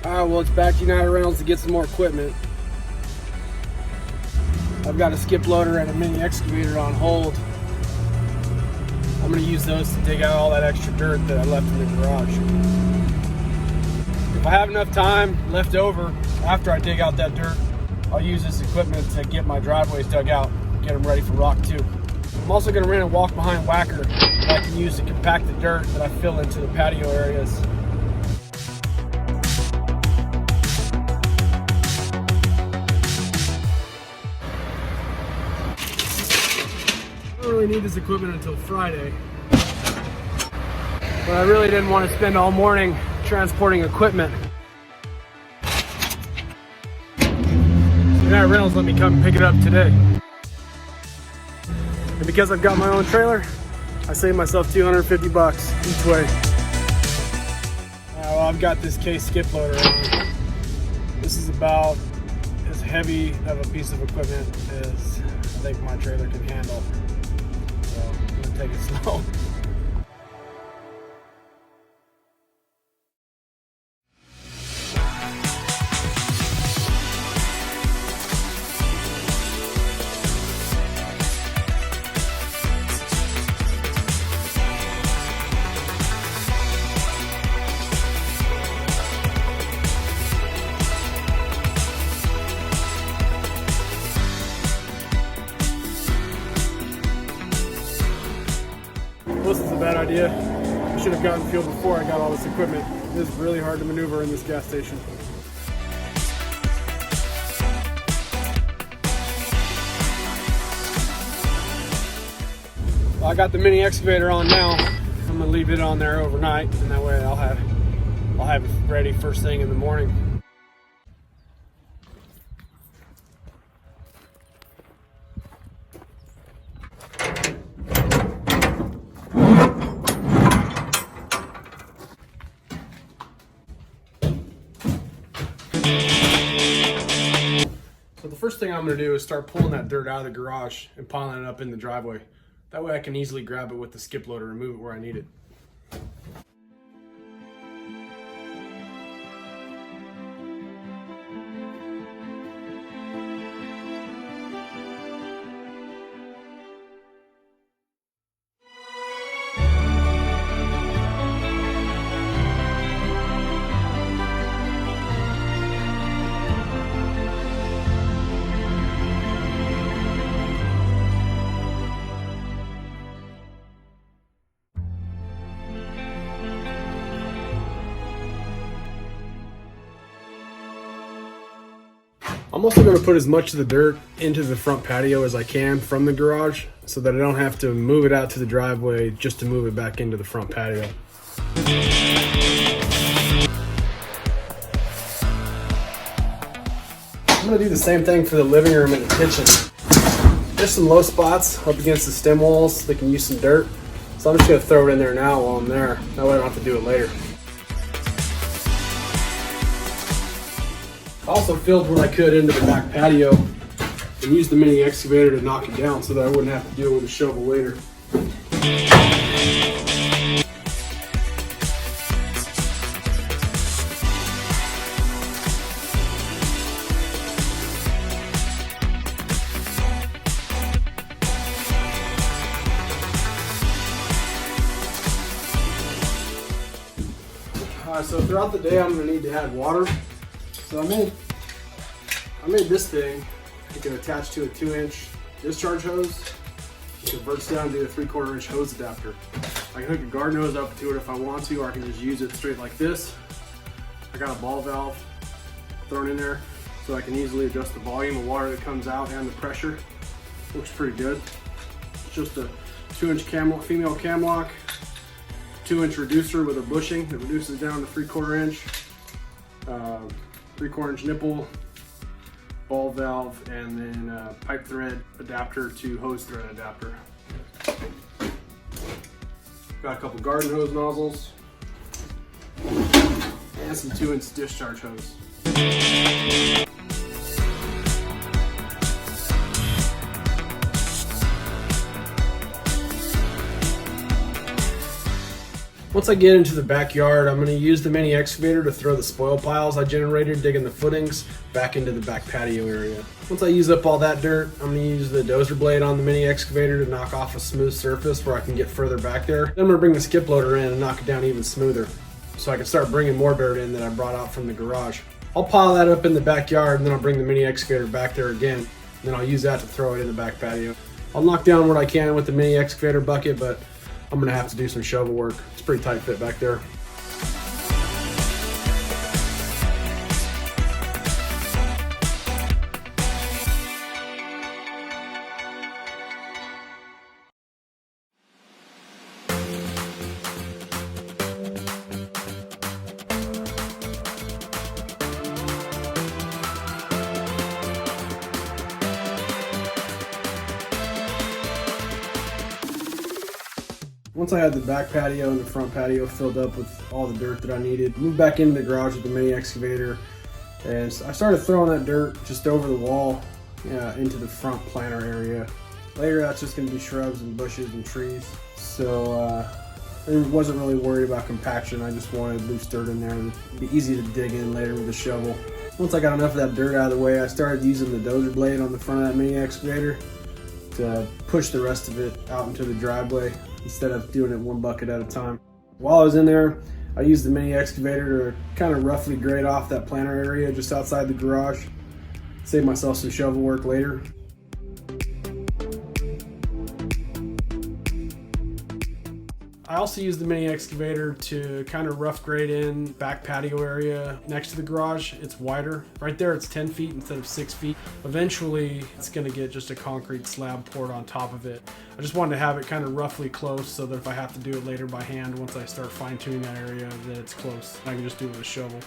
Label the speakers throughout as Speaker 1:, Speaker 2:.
Speaker 1: Alright, well, it's back to United Rentals to get some more equipment. I've got a skip loader and a mini excavator on hold. I'm going to use those to dig out all that extra dirt that I left in the garage. If I have enough time left over after I dig out that dirt, I'll use this equipment to get my driveways dug out, get them ready for rock too. I'm also going to rent a walk behind Wacker that I can use to compact the dirt that I fill into the patio areas. I don't really need this equipment until Friday, but I really didn't want to spend all morning transporting equipment. United Rentals let me come pick it up today. And because I've got my own trailer, I saved myself $250 each way. Well, I've got this case skip loader on. This is about as heavy of a piece of equipment as I think my trailer can handle. So I'm gonna take it slow. This is a bad idea. I should have gotten fuel before I got all this equipment. It is really hard to maneuver in this gas station. Well, I got the mini excavator on now. I'm gonna leave it on there overnight, and that way I'll have it ready first thing in the morning. So the first thing I'm going to do is start pulling that dirt out of the garage and piling it up in the driveway. That way I can easily grab it with the skip loader and move it where I need it. I'm also going to put as much of the dirt into the front patio as I can from the garage so that I don't have to move it out to the driveway just to move it back into the front patio. I'm going to do the same thing for the living room and the kitchen. There's some low spots up against the stem walls that can use some dirt, so I'm just going to throw it in there now while I'm there. That way I don't have to do it later. I also filled what I could into the back patio and used the mini excavator to knock it down so that I wouldn't have to deal with a shovel later. So throughout the day I'm going to need to have water. So I made this thing. You can attach to a 2-inch discharge hose. It converts down to a 3/4 inch hose adapter. I can hook a garden hose up to it if I want to, or I can just use it straight like this. I got a ball valve thrown in there so I can easily adjust the volume of water that comes out and the pressure. Looks pretty good. It's just a 2-inch female cam lock, 2-inch reducer with a bushing that reduces down to 3/4 inch. 3/4 inch nipple, ball valve, and then pipe thread adapter to hose thread adapter. Got a couple garden hose nozzles and some 2-inch discharge hose. Once I get into the backyard, I'm going to use the mini excavator to throw the spoil piles I generated digging the footings back into the back patio area. Once I use up all that dirt, I'm going to use the dozer blade on the mini excavator to knock off a smooth surface where I can get further back there. Then I'm going to bring the skip loader in and knock it down even smoother so I can start bringing more dirt in that I brought out from the garage. I'll pile that up in the backyard and then I'll bring the mini excavator back there again. And then I'll use that to throw it in the back patio. I'll knock down what I can with the mini excavator bucket, but I'm going to have to do some shovel work. It's pretty tight fit back there. Once I had the back patio and the front patio filled up with all the dirt that I needed, moved back into the garage with the mini excavator, and I started throwing that dirt just over the wall into the front planter area. Later, that's just going to be shrubs and bushes and trees. So I wasn't really worried about compaction. I just wanted loose dirt in there and it'd be easy to dig in later with a shovel. Once I got enough of that dirt out of the way, I started using the dozer blade on the front of that mini excavator to push the rest of it out into the driveway instead of doing it one bucket at a time. While I was in there, I used the mini excavator to kind of roughly grade off that planter area just outside the garage, save myself some shovel work later. I also used the mini excavator to kind of rough grade in back patio area next to the garage. It's wider. Right there it's 10 feet instead of 6 feet. Eventually it's going to get just a concrete slab poured on top of it. I just wanted to have it kind of roughly close so that if I have to do it later by hand, once I start fine tuning that area, that it's close. I can just do it with a shovel.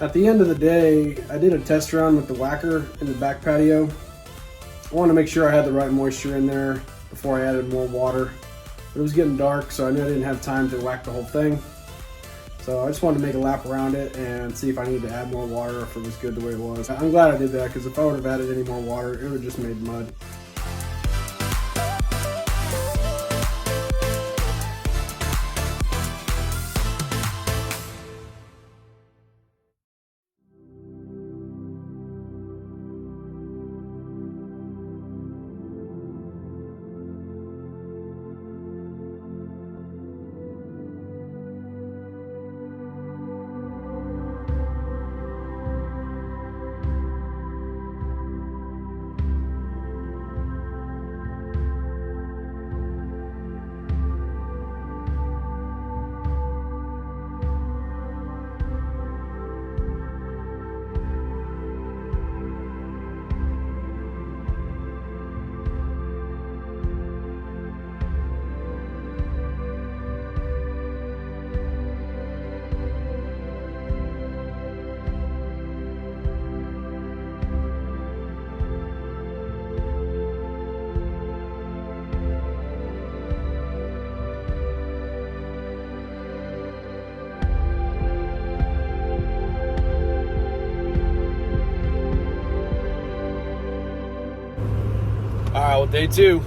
Speaker 1: At the end of the day, I did a test run with the Wacker in the back patio. I wanted to make sure I had the right moisture in there before I added more water. But it was getting dark, so I knew I didn't have time to whack the whole thing. So I just wanted to make a lap around it and see if I needed to add more water or if it was good the way it was. I'm glad I did that, because if I would have added any more water, it would have just made mud. Alright, well, day two.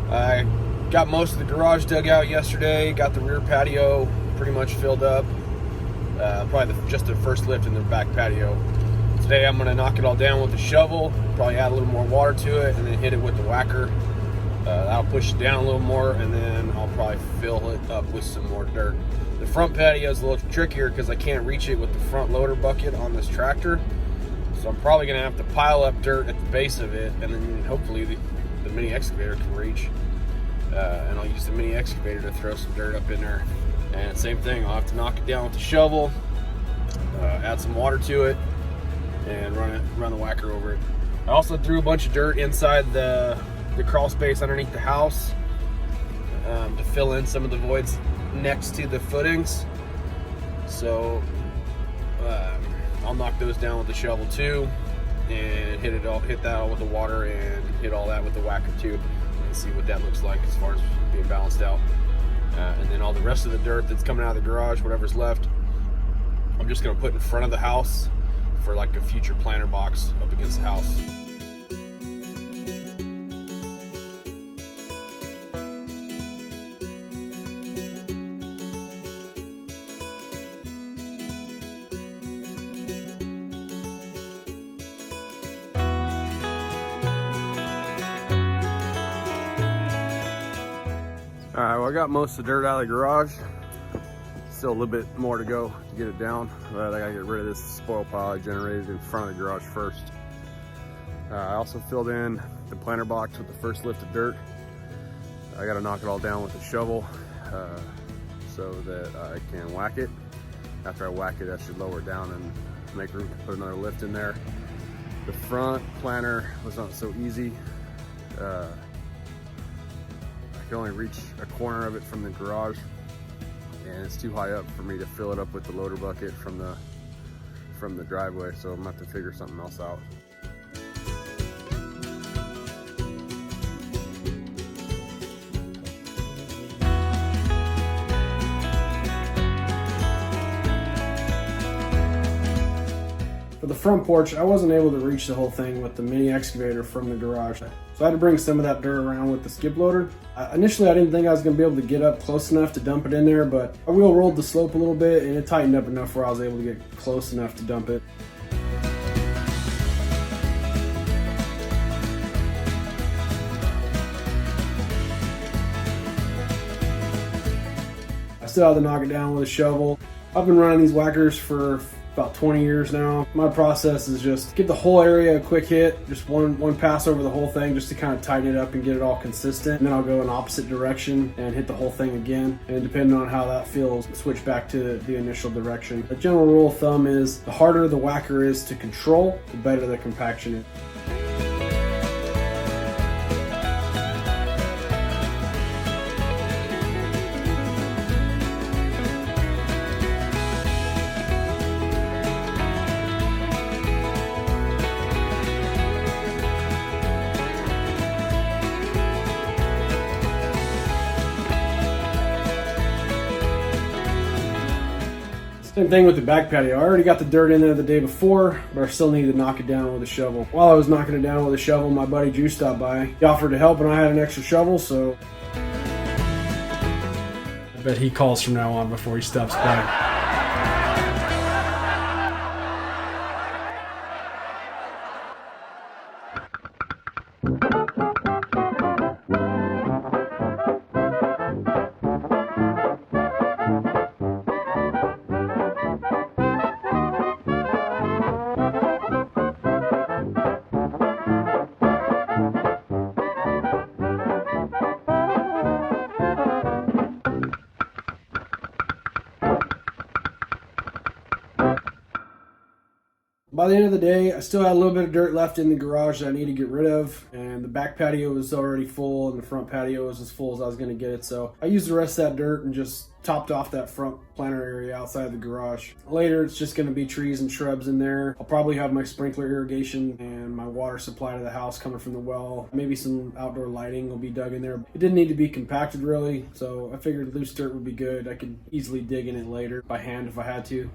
Speaker 1: I got most of the garage dug out yesterday, got the rear patio pretty much filled up. Probably just the first lift in the back patio. Today I'm going to knock it all down with a shovel, probably add a little more water to it, and then hit it with the Wacker. That'll push it down a little more, and then I'll probably fill it up with some more dirt. The front patio is a little trickier because I can't reach it with the front loader bucket on this tractor. So I'm probably going to have to pile up dirt at the base of it, and then hopefully the mini excavator can reach. And I'll use the mini excavator to throw some dirt up in there. And same thing, I'll have to knock it down with the shovel, add some water to it, and run the Wacker over it. I also threw a bunch of dirt inside the crawl space underneath the house to fill in some of the voids next to the footings. So I'll knock those down with the shovel too, and hit that all with the water, and hit all that with the Wacker too, and see what that looks like as far as being balanced out. And then all the rest of the dirt that's coming out of the garage, whatever's left, I'm just gonna put in front of the house for like a future planter box up against the house. Alright, well I got most of the dirt out of the garage. Still a little bit more to go to get it down, but I gotta get rid of this spoil pile I generated in front of the garage first. I also filled in the planter box with the first lift of dirt. I gotta knock it all down with a shovel so that I can whack it. After I whack it, I should lower it down and make room to put another lift in there. The front planter was not so easy. I could only reach a corner of it from the garage, and it's too high up for me to fill it up with the loader bucket from the driveway, so I'm gonna have to figure something else out.
Speaker 2: For the front porch, I wasn't able to reach the whole thing with the mini excavator from the garage. So I had to bring some of that dirt around with the skip loader. Initially, I didn't think I was gonna be able to get up close enough to dump it in there, but our wheel rolled the slope a little bit and it tightened up enough where I was able to get close enough to dump it. I still had to knock it down with a shovel. I've been running these Wackers for about 20 years now. My process is just give the whole area a quick hit, just one pass over the whole thing just to kind of tighten it up and get it all consistent. And then I'll go in opposite direction and hit the whole thing again. And depending on how that feels, switch back to the initial direction. The general rule of thumb is the harder the Wacker is to control, the better the compaction is. Same thing with the back patio. I already got the dirt in there the day before, but I still needed to knock it down with a shovel. While I was knocking it down with a shovel, my buddy Drew stopped by. He offered to help and I had an extra shovel, so I bet he calls from now on before he stops by. By the end of the day, I still had a little bit of dirt left in the garage that I need to get rid of, and the back patio was already full and the front patio was as full as I was going to get it, so I used the rest of that dirt and just topped off that front planter area outside the garage. Later, it's just going to be trees and shrubs in there. I'll probably have my sprinkler irrigation and my water supply to the house coming from the well. Maybe some outdoor lighting will be dug in there. It didn't need to be compacted really, so I figured loose dirt would be good. I could easily dig in it later by hand if I had to.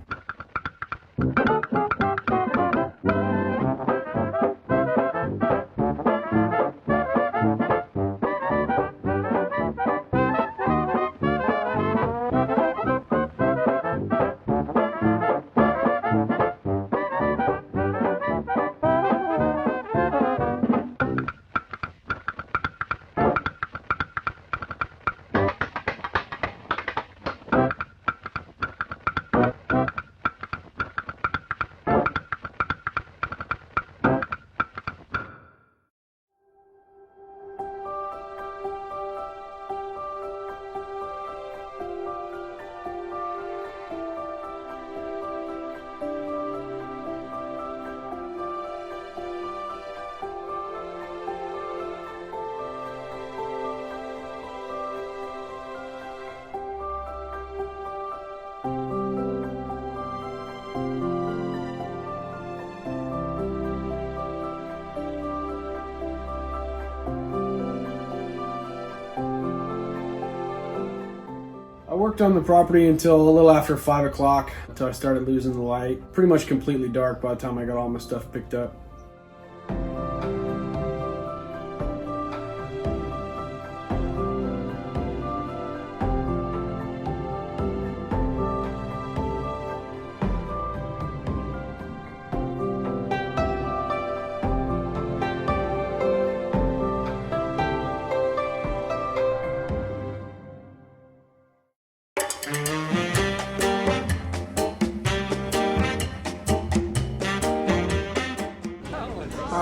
Speaker 2: I worked on the property until a little after 5 o'clock, until I started losing the light. Pretty much completely dark by the time I got all my stuff picked up.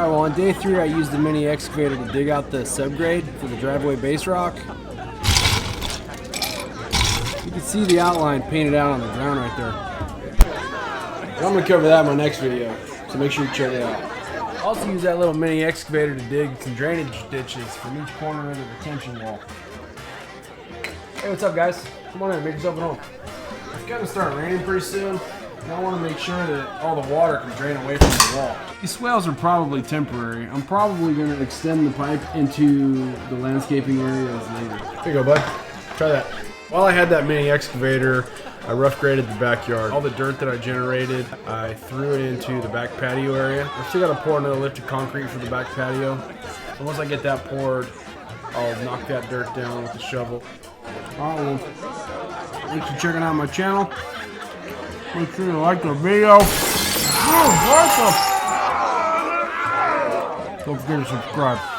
Speaker 2: Alright, well on day 3 I used the mini excavator to dig out the subgrade for the driveway base rock. You can see the outline painted out on the ground right there. I'm going to cover that in my next video, so make sure you check it out. I also use that little mini excavator to dig some drainage ditches from each corner of the retention wall. Hey, what's up guys? Come on in, make yourself at home. It's going to start raining pretty soon. I want to make sure that all the water can drain away from the wall. These swales are probably temporary. I'm probably going to extend the pipe into the landscaping areas later. Here you go, bud. Try that. While I had that mini excavator, I rough graded the backyard. All the dirt that I generated, I threw it into the back patio area. I still got to pour another lift of concrete for the back patio. So once I get that poured, I'll knock that dirt down with the shovel. Alright, well, thanks for checking out my channel. Make sure you like the video. Don't forget to subscribe.